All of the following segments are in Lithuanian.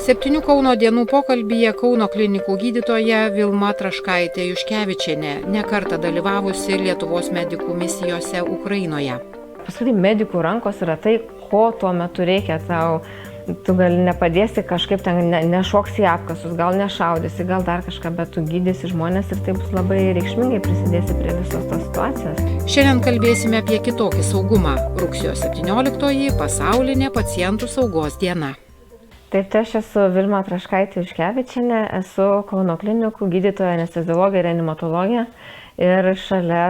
7 Kauno dienų pokalbyje Kauno klinikų gydytoja Vilma Traškaitė-Juškevičienė, ne kartą dalyvavusi Lietuvos medikų misijose Ukrainoje. Paskui medikų rankos yra tai, ko tuo metu reikia tau. Tu gal nepadėsi kažkaip ten, nešoksi į apkasus, gal nešaudysi, gal dar kažką, bet tu gydysi žmonės ir tai bus labai reikšmingai prisidėsi prie visos tos situacijos. Šiandien kalbėsime apie kitokį saugumą. Rugsėjo 17-oji pasaulinė pacientų saugos diena. Taip, tai aš esu Vilma Traškaitė-Juškevičienė, esu Kauno klinikų gydytoja, anesteziologė, reanimatologė. Ir šalia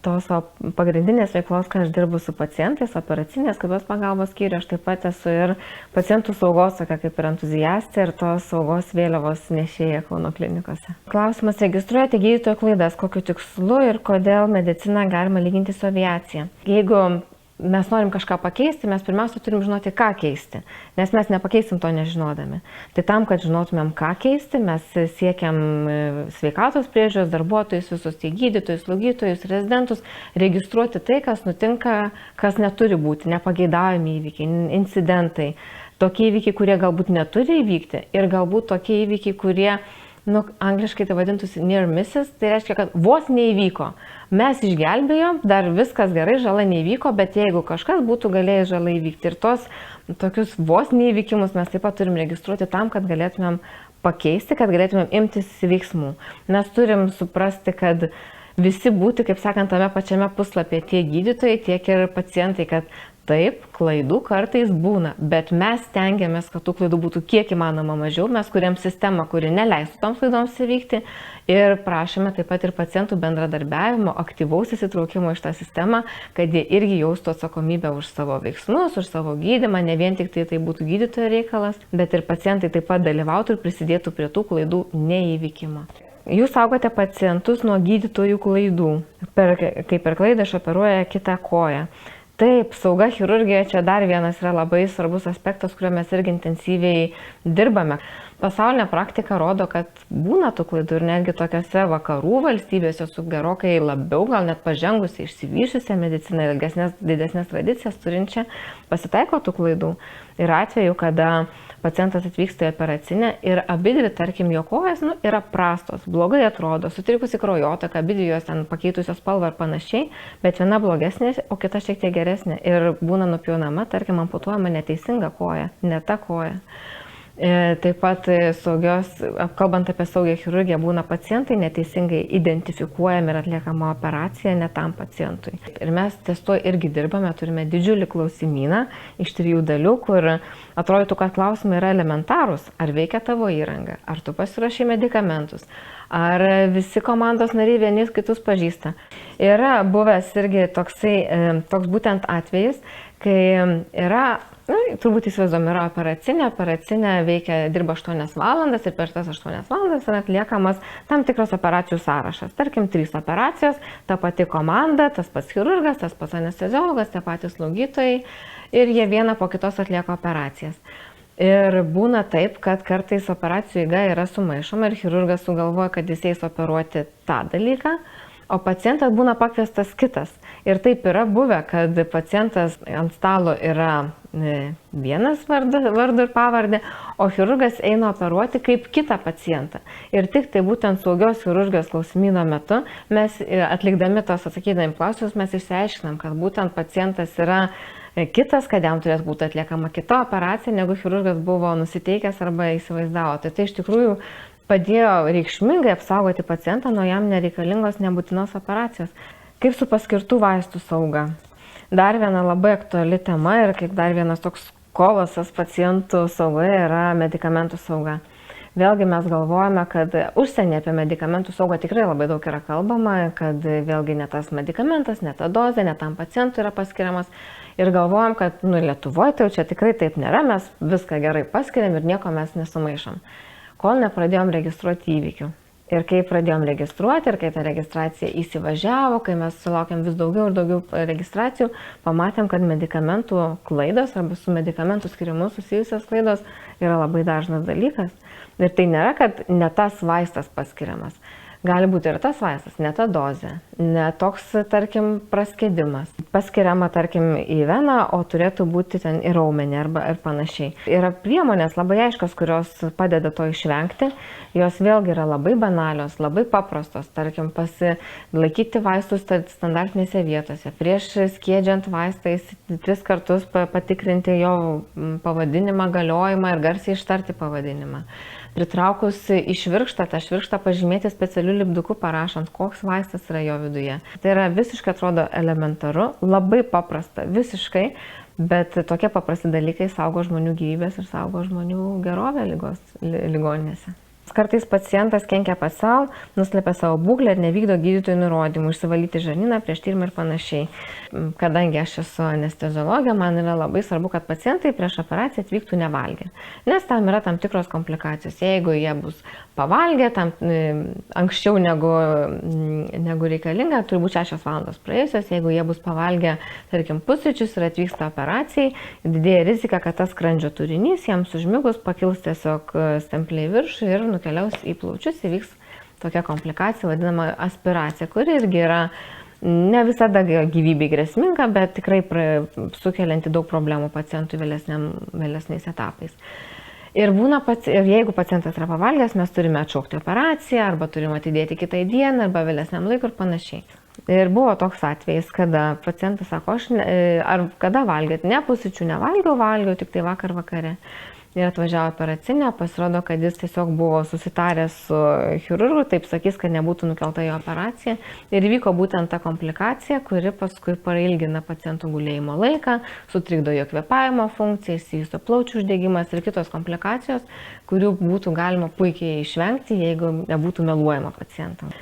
tos pagrindinės veiklos, kai aš dirbu su pacientais, operacinės skubios pagalbos skyriuje, aš taip pat esu ir pacientų saugos, tokia kaip ir entuziastė, ir tos saugos vėliavos nešėja Kauno klinikose. Klausimas: registruojate gydytojo klaidas, kokiu tikslu ir kodėl mediciną galima lyginti su aviacija? Jeigu mes norim kažką pakeisti, mes pirmiausia turim žinoti, ką keisti, nes mes nepakeisim to nežinodami. Tai tam, kad žinotumėm, ką keisti, mes siekiam sveikatos priežiūros darbuotojus, visus tai gydytojus, slaugytojus, rezidentus, registruoti tai, kas nutinka, kas neturi būti, nepageidaujami įvykiai, incidentai, tokie įvykiai, kurie galbūt neturi įvykti, ir galbūt tokie įvykiai, kurie, angliškai tai vadintųsi near misses, tai reiškia, kad vos neįvyko. Mes išgelbėjom, dar viskas gerai, žala neįvyko, bet jeigu kažkas būtų galėjęs žala įvykti, ir tos tokius vos neįvykimus mes taip pat turim registruoti tam, kad galėtumėm pakeisti, kad galėtumėm imtis veiksmų. Mes turim suprasti, kad visi būti, kaip sakant, tame pačiame puslapyje, tiek gydytojai, tiek ir pacientai, kad taip, klaidų kartais būna, bet mes stengiamės, kad tų klaidų būtų kiek įmanoma mažiau. Mes kuriam sistemą, kuri neleistų toms klaidoms įvykti, ir prašome taip pat ir pacientų bendradarbiavimo, aktyvaus įsitraukimo iš tą sistemą, kad jie irgi jaustų atsakomybę už savo veiksmus, už savo gydymą, ne vien tik tai būtų gydytojo reikalas, bet ir pacientai taip pat dalyvautų ir prisidėtų prie tų klaidų neįvykimo. Jūs saugote pacientus nuo gydytojų klaidų, kai per klaidą išoperuoja kitą koją. Taip, sauga chirurgija čia dar vienas yra labai svarbus aspektas, kuriuo mes irgi intensyviai dirbame. Pasaulinė praktika rodo, kad būna tų klaidų ir netgi tokiose vakarų valstybėse su gerokai labiau, gal net pažengusiai, išsivyšusią mediciną, didesnės tradicijas turinčią, pasitaiko tų klaidų. Ir atveju, kada pacientas atvyksta į operacinę ir abidvi, tarkim, jo kojas yra prastos, blogai atrodo, sutrikusi kraujotaka, abidvi jos ten pakeitusios spalvą ir panašiai, bet viena blogesnė, o kita šiek tiek geresnė, ir būna nupjaunama, tarkim, amputuojama neteisinga koja, ne ta koja. Taip pat kalbant apie saugią chirurgiją, būna pacientai neteisingai identifikuojami ir atliekama operacija ne tam pacientui. Ir mes ties tuo irgi dirbame, turime didžiulį klausimyną iš 3 dalių, kur atrodytų, kad klausimai yra elementarūs. Ar veikia tavo įranga, ar tu pasirašai medikamentus, ar visi komandos nariai vieni kitus pažįsta. Yra buvęs irgi toks būtent atvejis, kai yra, turbūt įsivaizduom, yra operacinė dirba 8 valandas, ir per tas 8 valandas yra atliekamas tam tikras operacijų sąrašas. Tarkim, 3 operacijos, ta pati komanda, tas pats chirurgas, tas pats anesteziologas, tie patys slaugytojai, ir jie vieną po kitos atlieka operacijas. Ir būna taip, kad kartais operacijų eiga yra sumaišoma ir chirurgas sugalvoja, kad jis eis operuoti tą dalyką, o pacientas būna pakviestas kitas. Ir taip yra buvę, kad pacientas ant stalo yra vienas vardu ir pavardė, o chirurgas eina operuoti kaip kitą pacientą. Ir tik tai būtent saugios chirurgijos klausimyno metu mes, atlikdami tos atsakydami klausimus, mes išsiaiškinam, kad būtent pacientas yra kitas, kad jam turės būti atliekama kita operacija, negu chirurgas buvo nusiteikęs arba įsivaizdavo. Tai iš tikrųjų padėjo reikšmingai apsaugoti pacientą nuo jam nereikalingos nebūtinos operacijos. Kaip su paskirtų vaistų sauga? Dar viena labai aktuali tema ir kaip dar vienas toks kolosas pacientų saugoje yra medikamentų sauga. Vėlgi mes galvojame, kad užsienyje apie medikamentų saugą tikrai labai daug yra kalbama, kad vėlgi ne tas medikamentas, ne ta dozė, ne tam pacientui yra paskiriamas. Ir galvojam, kad Lietuvoje tai čia tikrai taip nėra, mes viską gerai paskiriam ir nieko mes nesumaišom. Kol nepradėjom registruoti įvykių. Ir kai pradėjom registruoti, ir kai ta registracija įsivažiavo, kai mes sulaukėm vis daugiau ir daugiau registracijų, pamatėm, kad medikamentų klaidos arba su medikamentų skirimu susijusios klaidos yra labai dažnas dalykas. Ir tai nėra, kad ne tas vaistas paskiriamas. Gali būti ir tas vaistas, ne ta dozė, ne toks, tarkim, praskėdimas. Paskiriama, tarkim, į veną, o turėtų būti ten į raumenį arba ir panašiai. Yra priemonės labai aiškios, kurios padeda to išvengti. Jos vėlgi yra labai banalios, labai paprastos. Tarkim, pasilaikyti vaistus standartinėse vietose. Prieš skiedžiant vaistais 3 kartus patikrinti jo pavadinimą, galiojimą ir garsiai ištarti pavadinimą. Pritraukus į švirkštą, tą švirkštą pažymėti specialiu lipduku, parašant, koks vaistas yra jo viduje. Tai yra visiškai, atrodo, elementaru, labai paprasta, visiškai, bet tokie paprasti dalykai saugo žmonių gyvybės ir saugo žmonių gerovę ligoninėse. Kartais pacientas kenkia pats savo, nuslepia savo būklę ir nevykdo gydytojų nurodymų, išsivalyti žarnyną prieš tyrimą ir panašiai. Kadangi aš esu anesteziologė, man yra labai svarbu, kad pacientai prieš operaciją atvyktų nevalgę, nes tam yra tam tikros komplikacijos. Jeigu jie bus pavalgę anksčiau negu reikalinga, turi būti 6 valandos praėjusios, jeigu jie bus pavalgę, tarkim, pusryčius ir atvyksta operacijai, didėja rizika, kad tas skrandžio turinys jiems užmigus pakils tiesiog stempliai viršų ir nukeliaus į plaučius, įvyks tokia komplikacija, vadinama aspiracija, kuri irgi yra ne visada gyvybei grėsminga, bet tikrai sukelianti daug problemų pacientui vėlesniais etapais. Ir jeigu pacientas yra pavalgęs, mes turime atšaukti operaciją, arba turime atidėti kitai dienai, arba vėlesniam laikui ir panašiai. Ir buvo toks atvejis, kada pacientas sako, ar kada valgėt? Ne, pusryčių valgiau tik tai vakar vakare. Ir atvažiavo operacinę, pasirodo, kad jis tiesiog buvo susitaręs su chirurgu, taip sakys, kad nebūtų nukelta į operaciją. Ir įvyko būtent ta komplikacija, kuri paskui prailgina pacientų gulėjimo laiką, sutrikdo jo kvėpavimo funkciją, išsivysto plaučių uždegimas ir kitos komplikacijos, kurių būtų galima puikiai išvengti, jeigu nebūtų meluojama pacientams.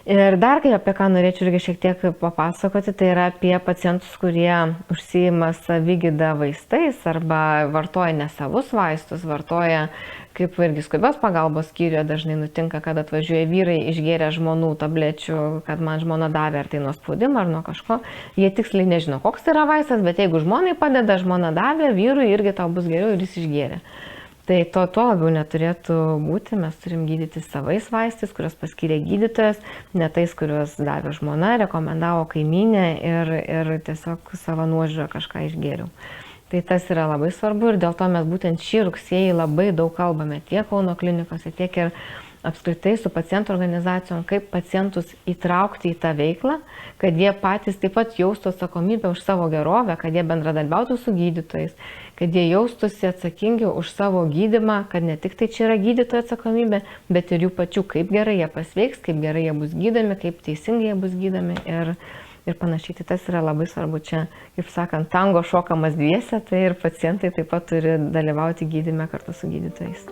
Ir dar apie ką norėčiau irgi šiek tiek papasakoti, tai yra apie pacientus, kurie užsiima savigyda vaistais arba vartoja nesavus vaistus, vartoja, kaip irgi skubios pagalbos skyriuje dažnai nutinka, kad atvažiuoja vyrai išgėrę žmonų tablečių, kad man žmona davė ar tai nuo spaudimo ar nuo kažko. Jie tiksliai nežino, koks tai yra vaistas, bet jeigu žmonai padeda, žmona davė, vyrui irgi tau bus geriau ir jis išgėrė. Tai tuo labiau neturėtų būti, mes turim gydyti savais vaistais, kuriuos paskyrė gydytojas, ne tais, kuriuos davė žmona, rekomendavo kaimynė ir tiesiog savo nuožiūrą kažką išgėriau. Tai tas yra labai svarbu ir dėl to mes būtent šį rugsėjį labai daug kalbame tiek Kauno klinikose, tiek ir apskritai su pacientų organizacijom, kaip pacientus įtraukti į tą veiklą, kad jie patys taip pat jaustų atsakomybę už savo gerovę, kad jie bendradarbiautų su gydytojais, kad jie jaustųsi atsakingi už savo gydymą, kad ne tik tai čia yra gydytojo atsakomybė, bet ir jų pačių, kaip gerai jie pasveiks, kaip gerai jie bus gydomi, kaip teisingai jie bus gydomi ir panašiai. Tai tas yra labai svarbu čia, kaip sakant, tango šokamas dviese, tai ir pacientai taip pat turi dalyvauti gydyme kartu su gydytojais.